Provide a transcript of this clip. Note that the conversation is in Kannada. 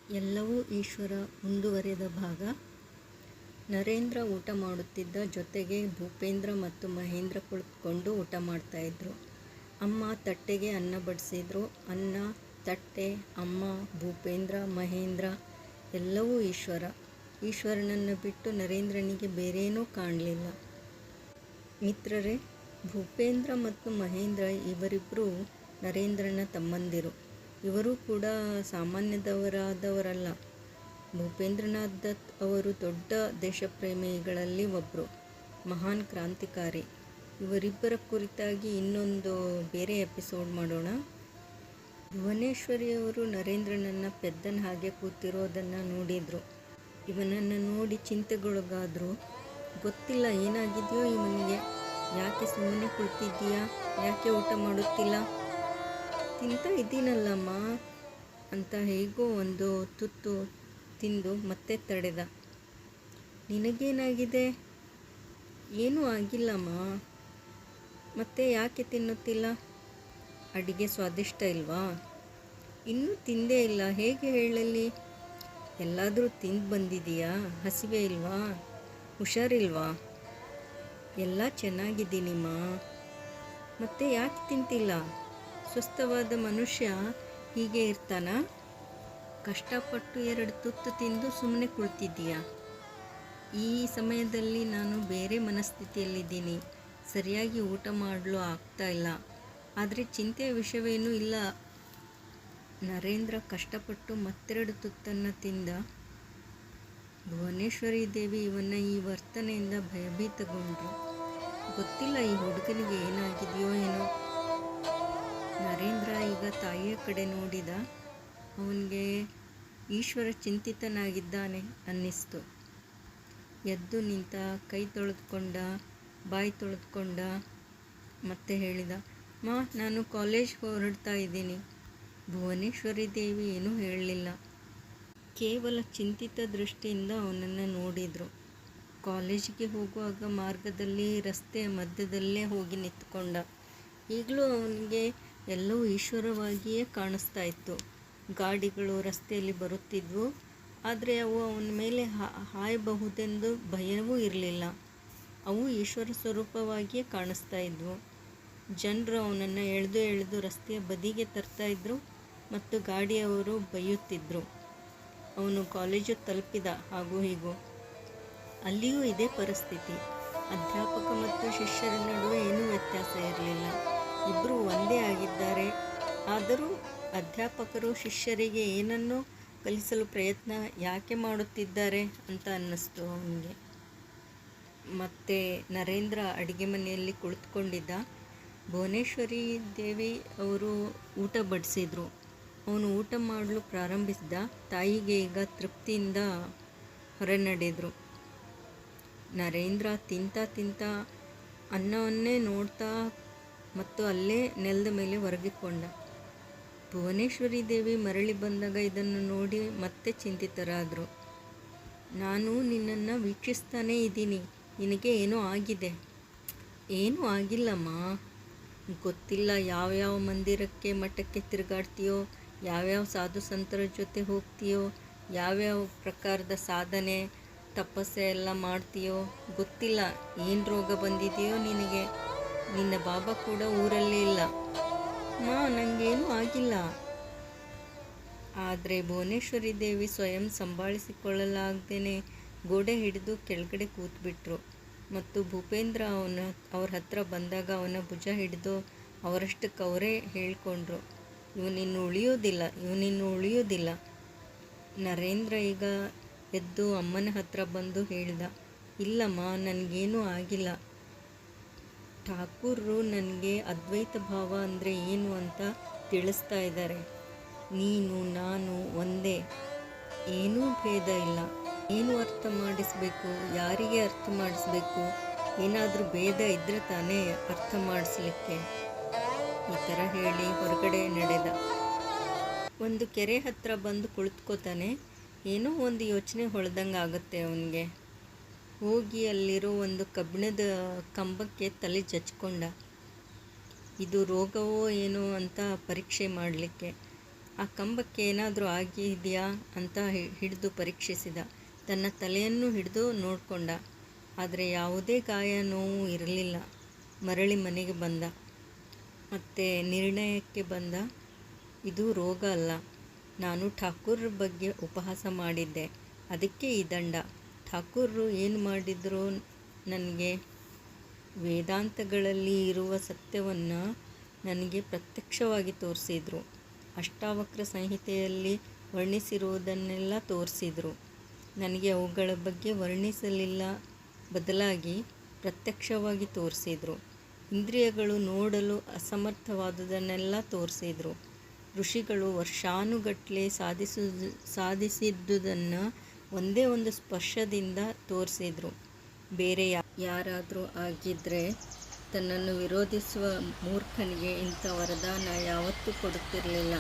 ಎಲ್ಲವೂ ಈಶ್ವರ ಮುಂದುವರೆದ ಭಾಗ. ನರೇಂದ್ರ ಊಟ ಮಾಡುತ್ತಿದ್ದ. ಜೊತೆಗೆ ಭೂಪೇಂದ್ರ ಮತ್ತು ಮಹೇಂದ್ರ ಕುಳಿತುಕೊಂಡು ಊಟ ಮಾಡ್ತಾಯಿದ್ರು. ಅಮ್ಮ ತಟ್ಟೆಗೆ ಅನ್ನ ಬಡಿಸಿದ್ರು. ಅನ್ನ, ತಟ್ಟೆ, ಅಮ್ಮ, ಭೂಪೇಂದ್ರ, ಮಹೇಂದ್ರ ಎಲ್ಲವೂ ಈಶ್ವರ. ಈಶ್ವರನನ್ನು ಬಿಟ್ಟು ನರೇಂದ್ರನಿಗೆ ಬೇರೇನೂ ಕಾಣಲಿಲ್ಲ. ಮಿತ್ರರೇ, ಭೂಪೇಂದ್ರ ಮತ್ತು ಮಹೇಂದ್ರ ಇವರಿಬ್ಬರೂ ನರೇಂದ್ರನ ತಮ್ಮಂದಿರು. ಇವರೂ ಕೂಡ ಸಾಮಾನ್ಯದವರಾದವರಲ್ಲ. ಭೂಪೇಂದ್ರನಾಥ್ ದತ್ ಅವರು ದೊಡ್ಡ ದೇಶಪ್ರೇಮಿಗಳಲ್ಲಿ ಒಬ್ಬರು, ಮಹಾನ್ ಕ್ರಾಂತಿಕಾರಿ. ಇವರಿಬ್ಬರ ಕುರಿತಾಗಿ ಇನ್ನೊಂದು ಬೇರೆ ಎಪಿಸೋಡ್ ಮಾಡೋಣ. ಭುವನೇಶ್ವರಿಯವರು ನರೇಂದ್ರನನ್ನು ಪೆದ್ದನ ಹಾಗೆ ಕೂತಿರೋದನ್ನು ನೋಡಿದರು. ಇವನನ್ನು ನೋಡಿ ಚಿಂತೆಗೊಳಗಾದರು. ಗೊತ್ತಿಲ್ಲ ಏನಾಗಿದೆಯೋ ಇವನಿಗೆ, ಯಾಕೆ ಸುಮ್ಮನೆ ಕುಳಿತಿದ್ದೀಯಾ, ಯಾಕೆ ಊಟ ಮಾಡುತ್ತಿಲ್ಲ? ತಿಂತ ಇದ್ದೀನಲ್ಲಮ್ಮ ಅಂತ ಹೇಗೋ ಒಂದು ತುತ್ತು ತಿಂದು ಮತ್ತೆ ತಡೆದ. ನಿನಗೇನಾಗಿದೆ? ಏನೂ ಆಗಿಲ್ಲಮ್ಮ. ಮತ್ತೆ ಯಾಕೆ ತಿನ್ನುತ್ತಿಲ್ಲ? ಅಡಿಗೆ ಸ್ವಾದಿಷ್ಟ ಇಲ್ವಾ? ಇನ್ನೂ ತಿಂದೇ ಇಲ್ಲ, ಹೇಗೆ ಹೇಳಲಿ? ಎಲ್ಲಾದರೂ ತಿಂದು ಬಂದಿದೀಯಾ? ಹಸಿವೆ ಇಲ್ವಾ? ಹುಷಾರಿಲ್ವಾ? ಎಲ್ಲ ಚೆನ್ನಾಗಿದ್ದೀನಿಮ್ಮ. ಮತ್ತೆ ಯಾಕೆ ತಿಂತಿಲ್ಲ? ಸ್ವಸ್ಥವಾದ ಮನುಷ್ಯ ಹೀಗೆ ಇರ್ತಾನ? ಕಷ್ಟಪಟ್ಟು 2 ತುತ್ತು ತಿಂದು ಸುಮ್ಮನೆ ಕುಳಿತಿದ್ದೀಯಾ? ಈ ಸಮಯದಲ್ಲಿ ನಾನು ಬೇರೆ ಮನಸ್ಥಿತಿಯಲ್ಲಿದ್ದೀನಿ. ಸರಿಯಾಗಿ ಊಟ ಮಾಡಲು ಆಗ್ತಾ ಇಲ್ಲ. ಆದರೆ ಚಿಂತೆಯ ವಿಷಯವೇನೂ ಇಲ್ಲ. ನರೇಂದ್ರ ಕಷ್ಟಪಟ್ಟು ಮತ್ತೆರಡು ತುತ್ತನ್ನು ತಿಂದ. ಭುವನೇಶ್ವರಿ ದೇವಿ ಇವನ ಈ ವರ್ತನೆಯಿಂದ ಭಯಭೀತಗೊಂಡ್ರು. ಗೊತ್ತಿಲ್ಲ ಈ ಹುಡುಗನಿಗೆ ಏನಾಗಿದೆಯೋ ಏನೋ. ನರೇಂದ್ರ ಈಗ ತಾಯಿಯ ಕಡೆ ನೋಡಿದ. ಅವನಿಗೆ ಈಶ್ವರ ಚಿಂತಿತನಾಗಿದ್ದಾನೆ ಅನ್ನಿಸ್ತು. ಎದ್ದು ನಿಂತ, ಕೈ ತೊಳೆದುಕೊಂಡ, ಬಾಯಿ ತೊಳೆದುಕೊಂಡ, ಮತ್ತೆ ಹೇಳಿದ, ಮಾ, ನಾನು ಕಾಲೇಜ್ ಹೊರಡ್ತಾ ಇದ್ದೀನಿ. ಭುವನೇಶ್ವರಿ ದೇವಿ ಏನೂ ಹೇಳಲಿಲ್ಲ. ಕೇವಲ ಚಿಂತಿತ ದೃಷ್ಟಿಯಿಂದ ಅವನನ್ನು ನೋಡಿದರು. ಕಾಲೇಜಿಗೆ ಹೋಗುವಾಗ ಮಾರ್ಗದಲ್ಲಿ ರಸ್ತೆಯ ಮಧ್ಯದಲ್ಲೇ ಹೋಗಿ ನಿಂತುಕೊಂಡ. ಈಗಲೂ ಅವನಿಗೆ ಎಲ್ಲವೂ ಈಶ್ವರವಾಗಿಯೇ ಕಾಣಿಸ್ತಾ ಇತ್ತು. ಗಾಡಿಗಳು ರಸ್ತೆಯಲ್ಲಿ ಬರುತ್ತಿದ್ವು, ಆದರೆ ಅವು ಅವನ ಮೇಲೆ ಹಾಯಬಹುದೆಂದು ಭಯವೂ ಇರಲಿಲ್ಲ. ಅವು ಈಶ್ವರ ಸ್ವರೂಪವಾಗಿಯೇ ಕಾಣಿಸ್ತಾ ಇದ್ವು. ಜನರು ಅವನನ್ನು ಎಳೆದು ರಸ್ತೆಯ ಬದಿಗೆ ತರ್ತಾ ಇದ್ರು ಮತ್ತು ಗಾಡಿಯವರು ಬೈಯುತ್ತಿದ್ದರು. ಅವನು ಕಾಲೇಜು ತಲುಪಿದ. ಹಾಗೂ ಹೀಗೂ ಅಲ್ಲಿಯೂ ಇದೇ ಪರಿಸ್ಥಿತಿ. ಅಧ್ಯಾಪಕ ಮತ್ತು ಶಿಷ್ಯರ ನಡುವೆ ಏನೂ ವ್ಯತ್ಯಾಸ ಇರಲಿಲ್ಲ. ಇಬ್ಬರೂ ಒಂದೇ ಆಗಿದ್ದಾರೆ. ಆದರೂ ಅಧ್ಯಾಪಕರು ಶಿಷ್ಯರಿಗೆ ಏನನ್ನೋ ಕಲಿಸಲು ಪ್ರಯತ್ನ ಯಾಕೆ ಮಾಡುತ್ತಿದ್ದಾರೆ ಅಂತ ಅನ್ನಿಸ್ತು ಅವನಿಗೆ. ಮತ್ತು ನರೇಂದ್ರ ಅಡುಗೆ ಮನೆಯಲ್ಲಿ ಕುಳಿತುಕೊಂಡಿದ್ದ. ಭುವನೇಶ್ವರಿ ದೇವಿ ಅವರು ಊಟ ಬಡಿಸಿದ್ರು. ಅವನು ಊಟ ಮಾಡಲು ಪ್ರಾರಂಭಿಸಿದ. ತಾಯಿಗೆ ಈಗ ತೃಪ್ತಿಯಿಂದ ಹೊರನಡೆದರು. ನರೇಂದ್ರ ತಿಂತ ಅನ್ನವನ್ನೇ ನೋಡ್ತಾ ಮತ್ತು ಅಲ್ಲೇ ನೆಲದ ಮೇಲೆ ಒರಗಿಕೊಂಡ. ಭುವನೇಶ್ವರಿ ದೇವಿ ಮರಳಿ ಬಂದಾಗ ಇದನ್ನು ನೋಡಿ ಮತ್ತೆ ಚಿಂತಿತರಾದರು. ನಾನು ನಿನ್ನನ್ನು ವೀಕ್ಷಿಸ್ತಾನೇ ಇದ್ದೀನಿ. ನಿನಗೆ ಏನೋ ಆಗಿದೆ? ಏನೂ ಆಗಿಲ್ಲಮ್ಮ. ಗೊತ್ತಿಲ್ಲ ಯಾವ್ಯಾವ ಮಂದಿರಕ್ಕೆ ಮಠಕ್ಕೆ ತಿರುಗಾಡ್ತೀಯೋ, ಯಾವ್ಯಾವ ಸಾಧು ಸಂತರ ಜೊತೆ ಹೋಗ್ತೀಯೋ, ಯಾವ್ಯಾವ ಪ್ರಕಾರದ ಸಾಧನೆ ತಪಸ್ಸೆ ಎಲ್ಲ ಮಾಡ್ತೀಯೋ ಗೊತ್ತಿಲ್ಲ. ಏನು ರೋಗ ಬಂದಿದೆಯೋ ನಿನಗೆ? ನಿನ್ನ ಬಾಬಾ ಕೂಡ ಊರಲ್ಲೇ ಇಲ್ಲ. ಮಾ, ನನಗೇನೂ ಆಗಿಲ್ಲ. ಆದರೆ ಭುವನೇಶ್ವರಿ ದೇವಿ ಸ್ವಯಂ ಸಂಭಾಳಿಸಿಕೊಳ್ಳಲಾಗ್ದೇ ಗೋಡೆ ಹಿಡಿದು ಕೆಳಗಡೆ ಕೂತ್ಬಿಟ್ರು. ಮತ್ತು ಭೂಪೇಂದ್ರ ಅವ್ರ ಹತ್ರ ಬಂದಾಗ ಅವನ ಭುಜ ಹಿಡಿದು ಅವರಷ್ಟಕ್ಕೆ ಅವರೇ ಹೇಳಿಕೊಂಡ್ರು, ಇವನಿನ್ನು ಉಳಿಯೋದಿಲ್ಲ. ನರೇಂದ್ರ ಈಗ ಎದ್ದು ಅಮ್ಮನ ಹತ್ರ ಬಂದು ಹೇಳಿದ, ಇಲ್ಲಮ್ಮ, ನನಗೇನೂ ಆಗಿಲ್ಲ. ಠಾಕೂರರು ನನಗೆ ಅದ್ವೈತ ಭಾವ ಅಂದರೆ ಏನು ಅಂತ ತಿಳಿಸ್ತಾ ಇದ್ದಾರೆ. ನೀನು ನಾನು ಒಂದೇ, ಏನೂ ಭೇದ ಇಲ್ಲ. ಏನು ಅರ್ಥ ಮಾಡಿಸ್ಬೇಕು? ಯಾರಿಗೆ ಅರ್ಥ ಮಾಡಿಸ್ಬೇಕು? ಏನಾದರೂ ಭೇದ ಇದ್ದರೆ ತಾನೇ ಅರ್ಥ ಮಾಡಿಸ್ಲಿಕ್ಕೆ. ಈ ಥರ ಹೇಳಿ ಹೊರಗಡೆ ನಡೆದ. ಒಂದು ಕೆರೆ ಹತ್ರ ಬಂದು ಕುಳಿತುಕೋತಾನೆ. ಏನೋ ಒಂದು ಯೋಚನೆ ಹೊಳೆದಂಗೆ ಆಗುತ್ತೆ ಅವನಿಗೆ. ಹೋಗಿ ಅಲ್ಲಿರೋ ಒಂದು ಕಬ್ಬಿಣದ ಕಂಬಕ್ಕೆ ತಲೆ ಜಚ್ಕೊಂಡ. ಇದು ರೋಗವೋ ಏನೋ ಅಂತ ಪರೀಕ್ಷೆ ಮಾಡಲಿಕ್ಕೆ. ಆ ಕಂಬಕ್ಕೆ ಏನಾದರೂ ಆಗಿದೆಯಾ ಅಂತ ಹಿಡಿದು ಪರೀಕ್ಷಿಸಿದ. ತನ್ನ ತಲೆಯನ್ನು ಹಿಡಿದು ನೋಡಿಕೊಂಡ. ಆದರೆ ಯಾವುದೇ ಗಾಯ ನೋವು ಇರಲಿಲ್ಲ. ಮರಳಿ ಮನೆಗೆ ಬಂದ. ಮತ್ತೆ ನಿರ್ಣಯಕ್ಕೆ ಬಂದ, ಇದು ರೋಗ ಅಲ್ಲ. ನಾನು ಠಾಕೂರ್ರ ಬಗ್ಗೆ ಉಪಹಾಸ ಮಾಡಿದ್ದೆ, ಅದಕ್ಕೆ ಈ ದಂಡ. ಠಾಕೂರರು ಏನು ಮಾಡಿದ್ರು ನನಗೆ? ವೇದಾಂತಗಳಲ್ಲಿ ಇರುವ ಸತ್ಯವನ್ನು ನನಗೆ ಪ್ರತ್ಯಕ್ಷವಾಗಿ ತೋರಿಸಿದ್ರು. ಅಷ್ಟಾವಕ್ರ ಸಂಹಿತೆಯಲ್ಲಿ ವರ್ಣಿಸಿರುವುದನ್ನೆಲ್ಲ ತೋರಿಸಿದ್ರು. ನನಗೆ ಅವುಗಳ ಬಗ್ಗೆ ವರ್ಣಿಸಲಿಲ್ಲ, ಬದಲಾಗಿ ಪ್ರತ್ಯಕ್ಷವಾಗಿ ತೋರಿಸಿದ್ರು. ಇಂದ್ರಿಯಗಳು ನೋಡಲು ಅಸಮರ್ಥವಾದುದನ್ನೆಲ್ಲ ತೋರಿಸಿದ್ರು. ಋಷಿಗಳು ವರ್ಷಾನುಗಟ್ಟಲೆ ಸಾಧಿಸಿದ್ದುದನ್ನು ಒಂದೇ ಒಂದು ಸ್ಪರ್ಶದಿಂದ ತೋರಿಸಿದ್ರು. ಬೇರೆ ಯಾರಾದರೂ ಆಗಿದ್ದರೆ ತನ್ನನ್ನು ವಿರೋಧಿಸುವ ಮೂರ್ಖನಿಗೆ ಇಂಥ ವರದಾನ ಯಾವತ್ತೂ ಕೊಡುತ್ತಿರಲಿಲ್ಲ.